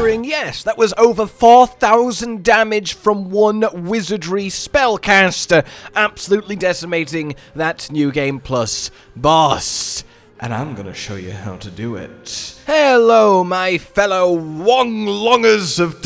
wondering, yes, that was over 4,000 damage from one Wizardry spellcaster, absolutely decimating that New Game Plus boss. And I'm gonna show you how to do it. Hello, my fellow Wonglongers of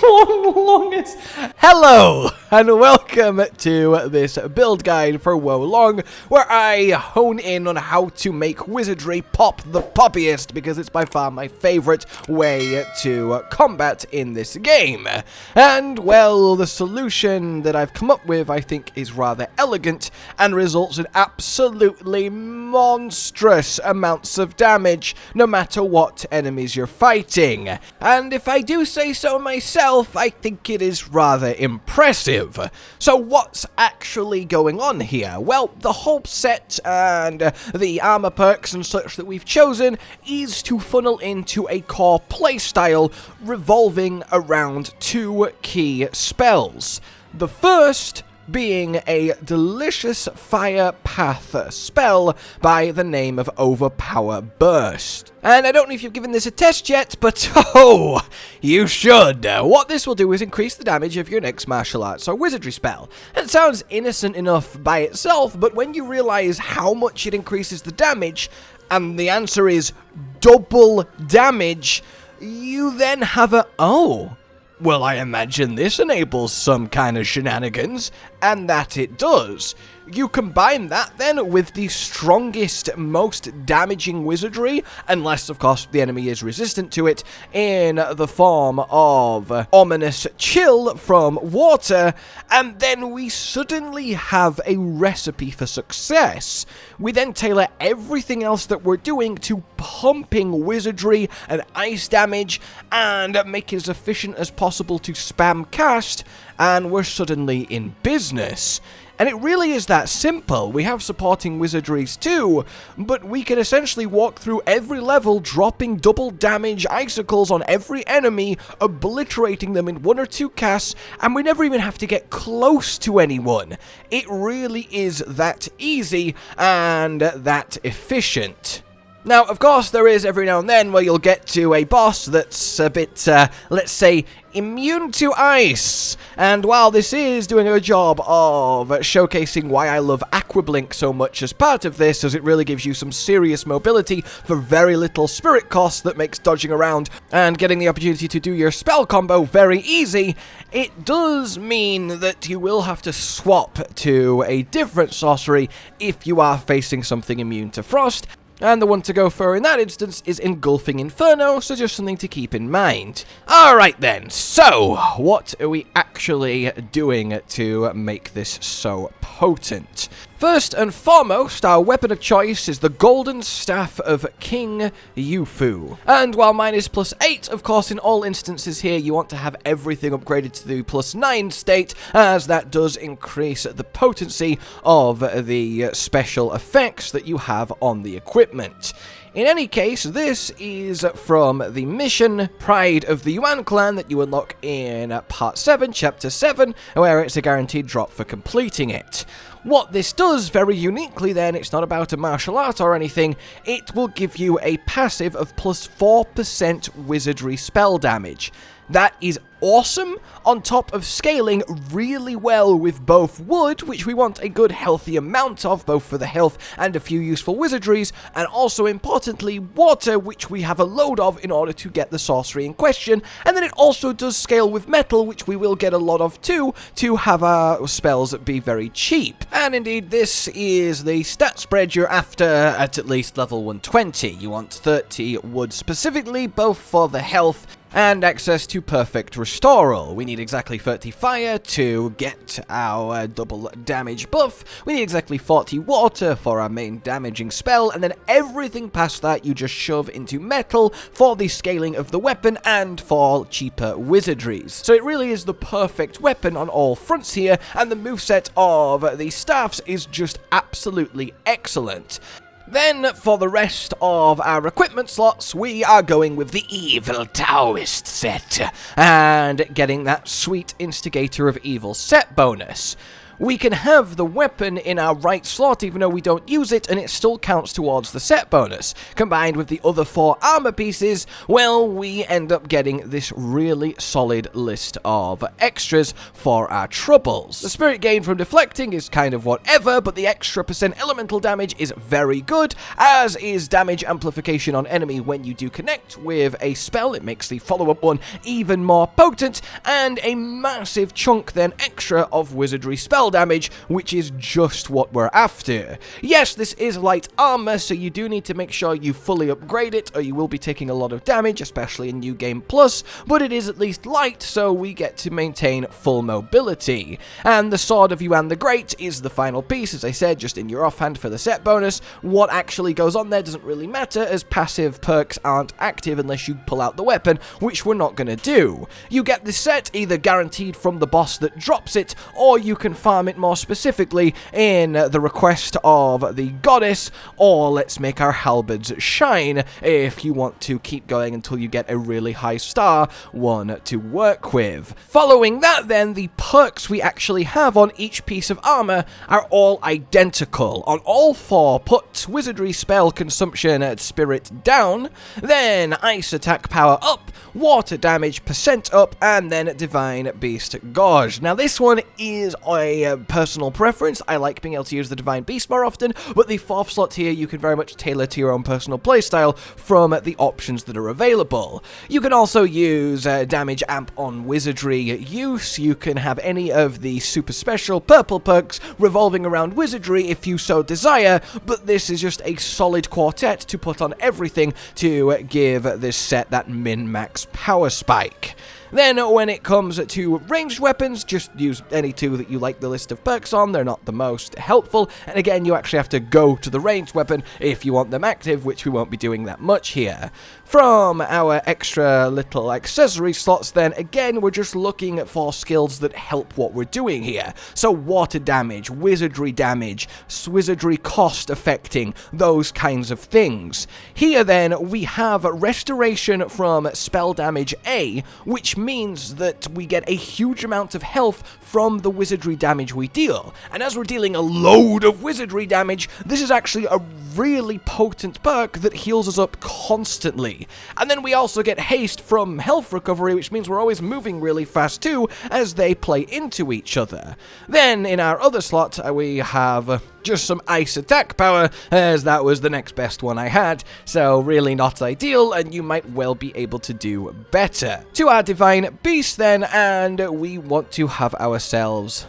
Wonglongers. Hello, and welcome to this build guide for Wolong, where I hone in on how to make Wizardry pop the poppiest, because it's by far my favorite way to combat in this game. And, well, the solution that I've come up with, I think, is rather elegant, and results in absolutely monstrous amounts of damage, no matter what enemies you're fighting. And if I do say so myself, I think it is rather impressive. So what's actually going on here? Well, the whole set and the armor perks and such that we've chosen is to funnel into a core playstyle revolving around two key spells. The first being a delicious fire path spell by the name of Overpower Burst. And I don't know if you've given this a test yet, but oh, you should. What this will do is increase the damage of your next martial arts or wizardry spell. It sounds innocent enough by itself, but when you realize how much it increases the damage, and the answer is double damage, you then have a, oh, well, I imagine this enables some kind of shenanigans, and that it does. You combine that then with the strongest, most damaging wizardry, unless of course the enemy is resistant to it, in the form of ominous chill from water, and then we suddenly have a recipe for success. We then tailor everything else that we're doing to pumping wizardry and ice damage, and make it as efficient as possible to spam cast, and we're suddenly in business. And it really is that simple. We have supporting wizardries too, but we can essentially walk through every level dropping double damage icicles on every enemy, obliterating them in one or two casts, and we never even have to get close to anyone. It really is that easy and that efficient. Now, of course, there is every now and then where you'll get to a boss that's a bit, let's say, immune to ice. And while this is doing a job of showcasing why I love Aquablink so much as part of this, as it really gives you some serious mobility for very little spirit cost that makes dodging around and getting the opportunity to do your spell combo very easy, it does mean that you will have to swap to a different sorcery if you are facing something immune to frost. And the one to go for in that instance is Engulfing Inferno, so just something to keep in mind. Alright then, so what are we actually doing to make this so potent? First and foremost, our weapon of choice is the Golden Staff of King Yufu. And while mine is +8, of course in all instances here you want to have everything upgraded to the +9 state, as that does increase the potency of the special effects that you have on the equipment. In any case, this is from the mission Pride of the Yuan Clan that you unlock in Part 7, Chapter 7, where it's a guaranteed drop for completing it. What this does very uniquely then, it's not about a martial art or anything, it will give you a passive of +4% wizardry spell damage. That is awesome, on top of scaling really well with both wood, which we want a good healthy amount of, both for the health and a few useful wizardries, and also importantly water, which we have a load of in order to get the sorcery in question, and then it also does scale with metal, which we will get a lot of too, to have our spells be very cheap. And indeed this is the stat spread you're after at least level 120. You want 30 wood specifically, both for the health and access to perfect restoral. We need exactly 30 fire to get our double damage buff. We need exactly 40 water for our main damaging spell, and then everything past that you just shove into metal for the scaling of the weapon and for cheaper wizardries. So it really is the perfect weapon on all fronts here, and the moveset of the staffs is just absolutely excellent. Then, for the rest of our equipment slots, we are going with the Evil Taoist set, and getting that sweet Instigator of Evil set bonus. we can have the weapon in our right slot even though we don't use it, and it still counts towards the set bonus. Combined with the other 4 armor pieces, well, we end up getting this really solid list of extras for our troubles. The spirit gain from deflecting is kind of whatever, but the extra % elemental damage is very good, as is damage amplification on enemy when you do connect with a spell. It makes the follow-up one even more potent, and a massive chunk then extra of wizardry spell damage, which is just what we're after. Yes, this is light armor, so you do need to make sure you fully upgrade it, or you will be taking a lot of damage, especially in New Game Plus, but it is at least light, so we get to maintain full mobility. And the Sword of Yuan the Great is the final piece, as I said, just in your offhand for the set bonus. What actually goes on there doesn't really matter, as passive perks aren't active unless you pull out the weapon, which we're not going to do. You get this set either guaranteed from the boss that drops it, or you can farm it more specifically in the request of the goddess, or let's make our halberds shine if you want to keep going until you get a really high star one to work with. Following that then, the perks we actually have on each piece of armor are all identical. On all 4, put wizardry spell consumption at spirit down, then ice attack power up, water damage % up, and then divine beast gauge. Now this one is a personal preference. I like being able to use the divine beast more often, but the 4th slot here you can very much tailor to your own personal playstyle from the options that are available. You can also use damage amp on wizardry use. You can have any of the super special purple perks revolving around wizardry if you so desire, but this is just a solid quartet to put on everything to give this set that min-max power spike. Then when it comes to ranged weapons, just use any 2 that you like the list of perks on. They're not the most helpful, and again, you actually have to go to the ranged weapon if you want them active, which we won't be doing that much here. From our extra little accessory slots then, again, we're just looking for skills that help what we're doing here. So water damage, wizardry damage, wizardry cost affecting, those kinds of things. Here then, we have restoration from spell damage A, which means that we get a huge amount of health from the wizardry damage we deal. And as we're dealing a load of wizardry damage, this is actually a really potent perk that heals us up constantly. And then we also get haste from health recovery, which means we're always moving really fast too, as they play into each other. Then in our other slot, we have just some ice attack power, as that was the next best one I had, so really not ideal, and you might well be able to do better. To our divine beast then, and we want to have ourselves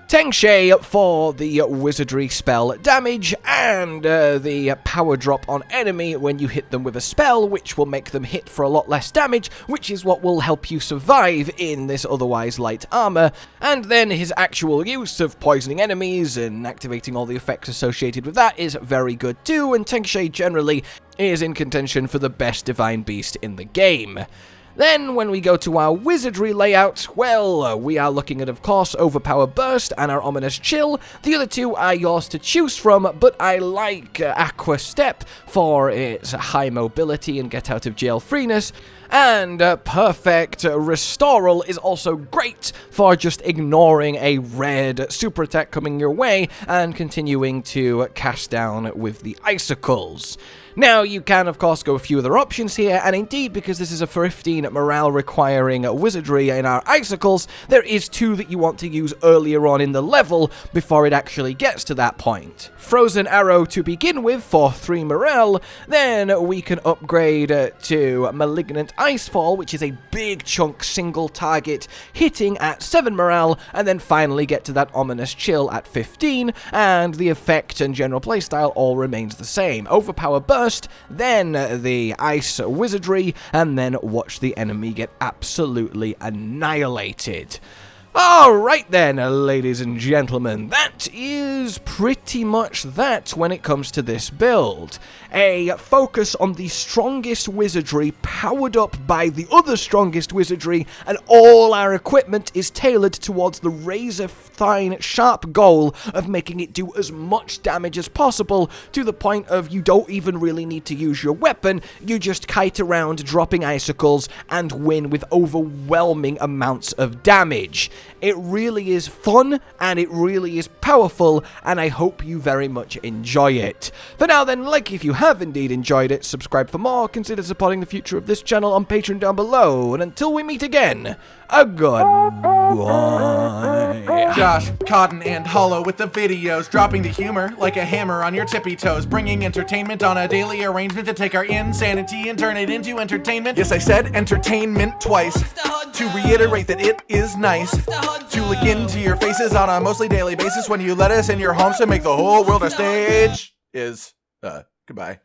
Tengshay for the wizardry spell damage, and the power drop on enemy when you hit them with a spell, which will make them hit for a lot less damage, which is what will help you survive in this otherwise light armor. And then his actual use of poisoning enemies and activating all the effects associated with that is very good too, and Tengshay generally is in contention for the best divine beast in the game. Then, when we go to our wizardry layout, well, we are looking at, of course, Overpower Burst and our Ominous Chill. The other 2 are yours to choose from, but I like Aqua Step for its high mobility and get out of jail freeness. And Perfect Restoral is also great for just ignoring a red super attack coming your way and continuing to cast down with the icicles. Now, you can, of course, go a few other options here, and indeed, because this is a 15 morale requiring wizardry in our icicles, there is 2 that you want to use earlier on in the level before it actually gets to that point. Frozen Arrow to begin with for 3 morale, then we can upgrade to Malignant Icefall, which is a big chunk single target hitting at 7 morale, and then finally get to that Ominous Chill at 15, and the effect and general playstyle all remains the same. Overpower Burst, then the Ice Wizardry, and then watch the enemy get absolutely annihilated. Alright then, ladies and gentlemen, that that is pretty much that when it comes to this build. A focus on the strongest wizardry powered up by the other strongest wizardry, and all our equipment is tailored towards the razor-fine sharp goal of making it do as much damage as possible, to the point of you don't even really need to use your weapon, you just kite around dropping icicles and win with overwhelming amounts of damage. It really is fun, and it really is powerful, and I hope you very much enjoy it. For now then, like if you have indeed enjoyed it, subscribe for more, consider supporting the future of this channel on Patreon down below, and until we meet again, a goodbye. Josh, Cotton, and Hollow with the videos, dropping the humor like a hammer on your tippy toes, bringing entertainment on a daily arrangement to take our insanity and turn it into entertainment. Yes, I said entertainment twice, to reiterate that it is nice to look into your faces on a mostly daily basis when you let us in your homes to make the whole world a stage. Goodbye.